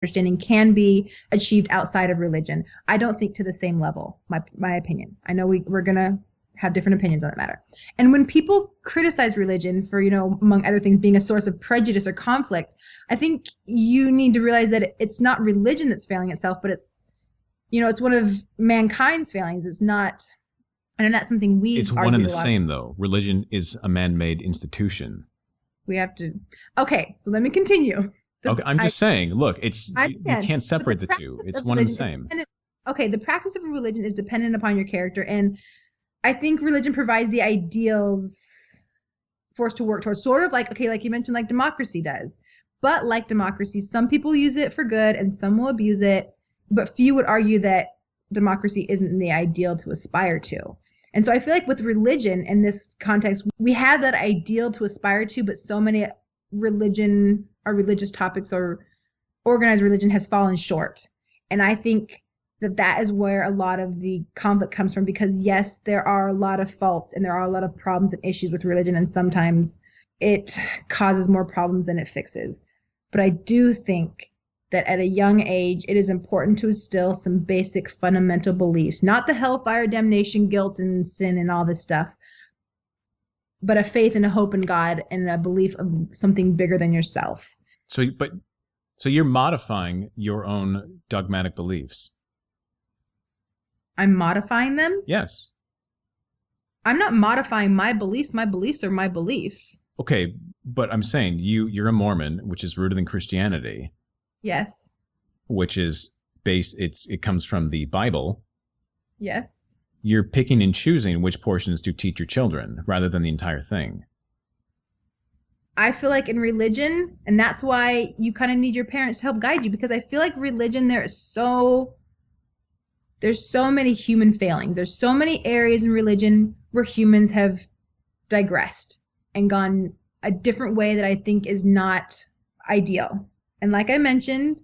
understanding can be achieved outside of religion. I don't think to the same level, my opinion. I know we're going to have different opinions on that matter. And when people criticize religion for, among other things, being a source of prejudice or conflict, I think you need to realize that it's not religion that's failing itself, but it's one of mankind's failings. It's not, and that's something we've It's one and the same, though. Religion is a man-made institution. We have to. Okay, so let me continue. Okay, I'm just saying, look, you can't separate the two. It's one and the same. Okay, the practice of a religion is dependent upon your character, and I think religion provides the ideals for us to work towards, sort of like you mentioned, like democracy does. But like democracy, some people use it for good and some will abuse it, but few would argue that democracy isn't the ideal to aspire to. And so I feel like with religion in this context, we have that ideal to aspire to, but so many religion or religious topics or organized religion has fallen short. And I think that is where a lot of the conflict comes from, because yes, there are a lot of faults and there are a lot of problems and issues with religion, and sometimes it causes more problems than it fixes. But I do think that at a young age, it is important to instill some basic fundamental beliefs, not the hellfire, damnation, guilt, and sin and all this stuff, but a faith and a hope in God and a belief of something bigger than yourself. So you're modifying your own dogmatic beliefs. I'm modifying them? Yes. I'm not modifying my beliefs. My beliefs are my beliefs. Okay, but I'm saying you're a Mormon, which is rooted in Christianity. Yes. Which is it comes from the Bible. Yes. You're picking and choosing which portions to teach your children rather than the entire thing. I feel like in religion, and that's why you kind of need your parents to help guide you, because I feel like religion, there's so many human failings. There's so many areas in religion where humans have digressed and gone a different way that I think is not ideal. And like I mentioned,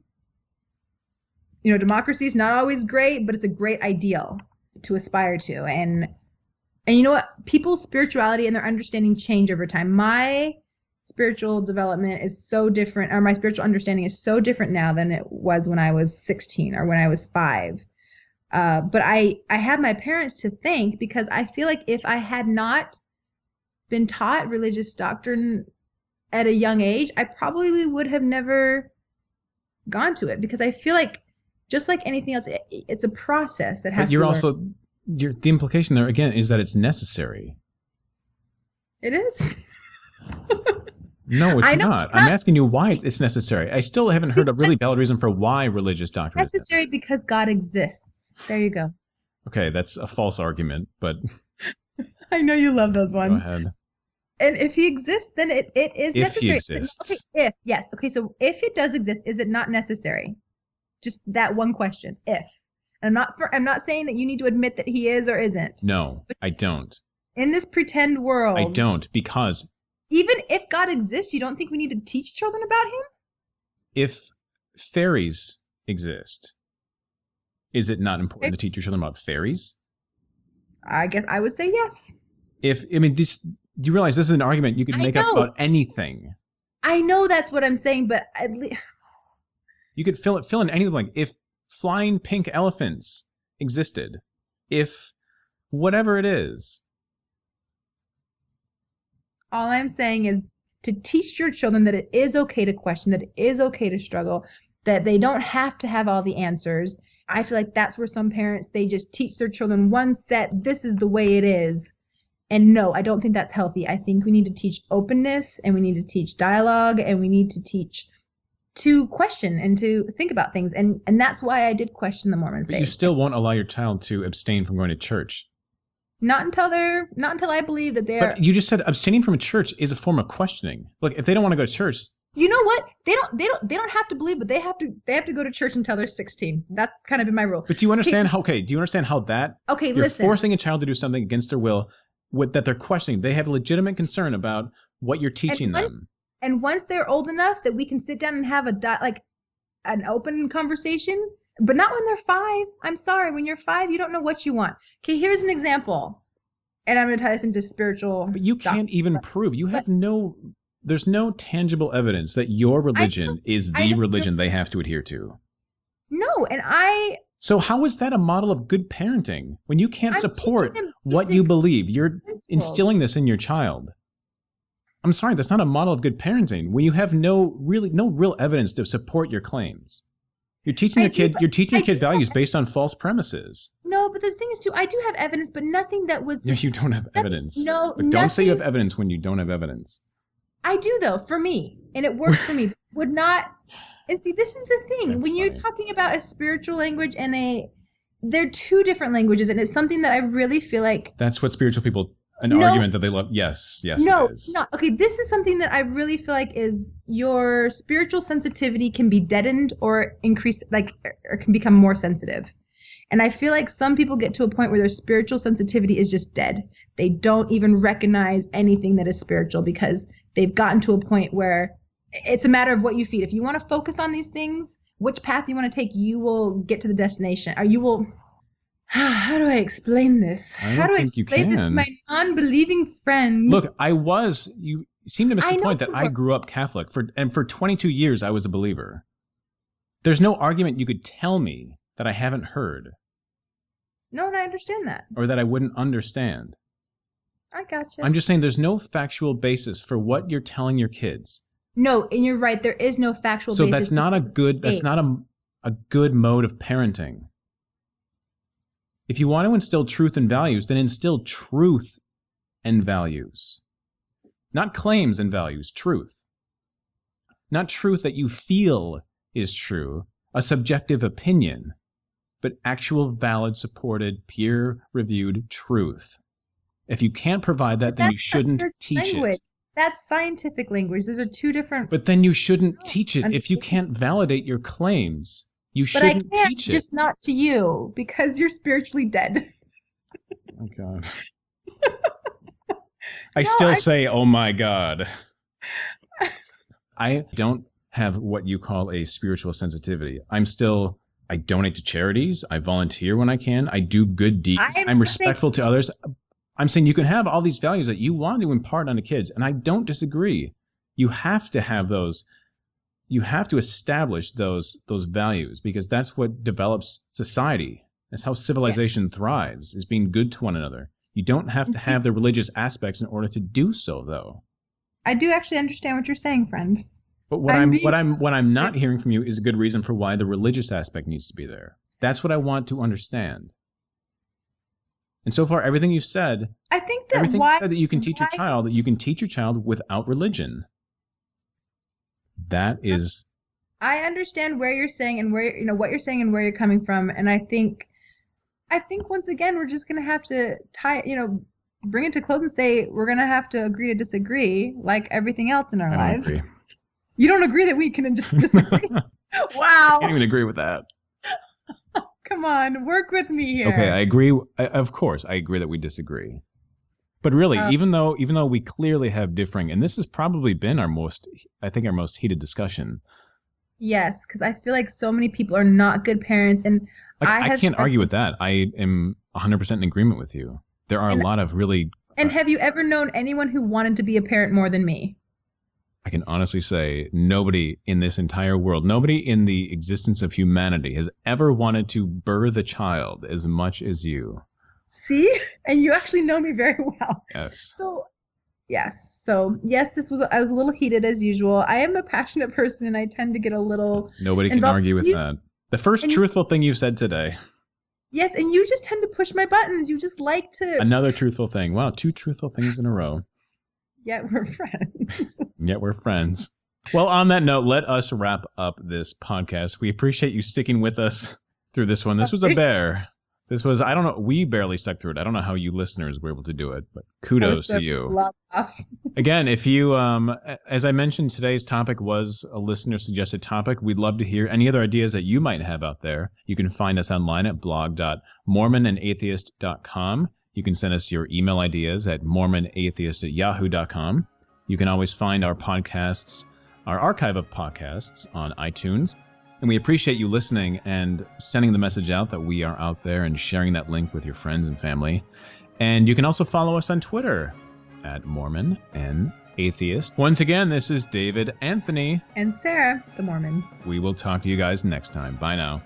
democracy is not always great, but it's a great ideal to aspire to. And you know what? People's spirituality and their understanding change over time. My spiritual development is so different, or my spiritual understanding is so different now than it was when I was 16 or when I was 5. But I have my parents to thank, because I feel like if I had not been taught religious doctrine at a young age, I probably would have never gone to it, because I feel like just like anything else, it's a process that has to be learned. The implication there again is that it's necessary. It is. No, it's not. I'm asking you why it's necessary. I still haven't heard a really valid reason for why religious doctrine is necessary. Because God exists. There you go. Okay, that's a false argument, but I know you love those ones. Go ahead. And if he exists, then it is if necessary. He exists. Okay, yes. Okay, so if it does exist, is it not necessary? Just that one question. If. And I'm not saying that you need to admit that he is or isn't. No, I don't. In this pretend world. I don't, because even if God exists, you don't think we need to teach children about him? If fairies exist, is it not important to teach your children about fairies? I guess I would say yes. You realize this is an argument you could make up about anything. I know that's what I'm saying, but at least you could fill in anything. Like if flying pink elephants existed, if whatever it is. All I'm saying is to teach your children that it is okay to question, that it is okay to struggle, that they don't have to have all the answers. I feel like that's where some parents, they just teach their children one set, this is the way it is. And no, I don't think that's healthy. I think we need to teach openness, and we need to teach dialogue, and we need to teach to question and to think about things. And that's why I did question the Mormon faith. But you still won't allow your child to abstain from going to church. Not until I believe that they're. But you just said abstaining from a church is a form of questioning. Look, if they don't want to go to church. You know what? They don't have to believe, but they have to go to church until they're 16. That's kind of been my rule. But do you understand how that? Okay, you're listen. Forcing a child to do something against their will, that they're questioning. They have legitimate concern about what you're teaching them. And once they're old enough that we can sit down and have an open conversation, but not when they're 5. I'm sorry, when you're 5, you don't know what you want. Okay, here's an example. And I'm going to tie this into spiritual. But you can't even prove. You have no there's no tangible evidence that your religion is the religion they have to adhere to. No, and So how is that a model of good parenting when you can't support what you believe? You're instilling this in your child. I'm sorry, that's not a model of good parenting when you have no real evidence to support your claims. You're teaching your kid values based on false premises. No, but the thing is too, I do have evidence, but nothing that would. No, you don't have evidence. No, but don't say you have evidence when you don't have evidence. I do though, for me, and it works for me. Would not. And see, this is the thing. That's when you're talking about a spiritual language and they're two different languages, and it's something that I really feel like. That's what spiritual people. Argument that they love. Yes. No, it is. no. Okay, this is something that I really feel like is your spiritual sensitivity can be deadened or increase, or can become more sensitive. And I feel like some people get to a point where their spiritual sensitivity is just dead. They don't even recognize anything that is spiritual because they've gotten to a point where it's a matter of what you feed. If you want to focus on these things, which path you want to take, you will get to the destination, or you will. How do I explain this? How do I explain this to my non-believing friend? Look, you seem to miss the point that I grew up Catholic for 22 years I was a believer. There's no argument you could tell me that I haven't heard. No, and I understand that. Or that I wouldn't understand. I gotcha. I'm just saying there's no factual basis for what you're telling your kids. No, and you're right, there is no factual basis. So that's not a good mode of parenting. If you want to instill truth and values, then instill truth and values. Not claims and values, truth. Not truth that you feel is true, a subjective opinion, but actual valid, supported, peer-reviewed truth. If you can't provide that, then you shouldn't teach it. That's scientific language. Those are two different... But then you shouldn't teach it if you can't validate your claims. You shouldn't teach it. Just not to you, because you're spiritually dead. Oh, God. I still say, oh, my God. I don't have what you call a spiritual sensitivity. I donate to charities. I volunteer when I can. I do good deeds. I'm respectful to others. I'm saying you can have all these values that you want to impart onto kids, and I don't disagree. You have to have those. You have to establish those values because that's what develops society. That's how civilization thrives, is being good to one another. You don't have to have the religious aspects in order to do so, though. I do actually understand what you're saying, friend. But what I'm not hearing from you is a good reason for why the religious aspect needs to be there. That's what I want to understand. And so far, everything you've said, I think that everything you said that you can teach your child without religion. That is. I understand where you're saying and where what you're saying and where you're coming from, and I think once again we're just gonna have to bring it to close and say we're gonna have to agree to disagree, like everything else in our lives. Agree. You don't agree that we can just disagree? Wow. I can't even agree with that. Come on, work with me here. Okay, I agree. Of course, I agree that we disagree. But really, even though we clearly have differing, and this has probably been our most heated discussion. Yes, because I feel like so many people are not good parents, and I can't argue with that. I am 100% in agreement with you. There are a lot of really. And have you ever known anyone who wanted to be a parent more than me? I can honestly say nobody in this entire world, nobody in the existence of humanity has ever wanted to birth a child as much as you. See? And you actually know me very well. Yes. So, yes, I was a little heated as usual. I am a passionate person and I tend to get a little... Nobody can argue with that. The first truthful thing you've said today. Yes, and you just tend to push my buttons. You just like to... Another truthful thing. Wow, 2 truthful things in a row. Yet we're friends. Yet we're friends. Well, on that note, let us wrap up this podcast. We appreciate you sticking with us through this one. This was a bear. This was, I don't know, we barely stuck through it. I don't know how you listeners were able to do it, but kudos to you. Again, if you, as I mentioned, today's topic was a listener-suggested topic. We'd love to hear any other ideas that you might have out there. You can find us online at blog.mormonandatheist.com. You can send us your email ideas at mormonatheist@yahoo.com. You can always find our podcasts, our archive of podcasts on iTunes. And we appreciate you listening and sending the message out that we are out there and sharing that link with your friends and family. And you can also follow us on Twitter at Mormon and Atheist. Once again, this is David, Anthony, and Sarah, the Mormon. We will talk to you guys next time. Bye now.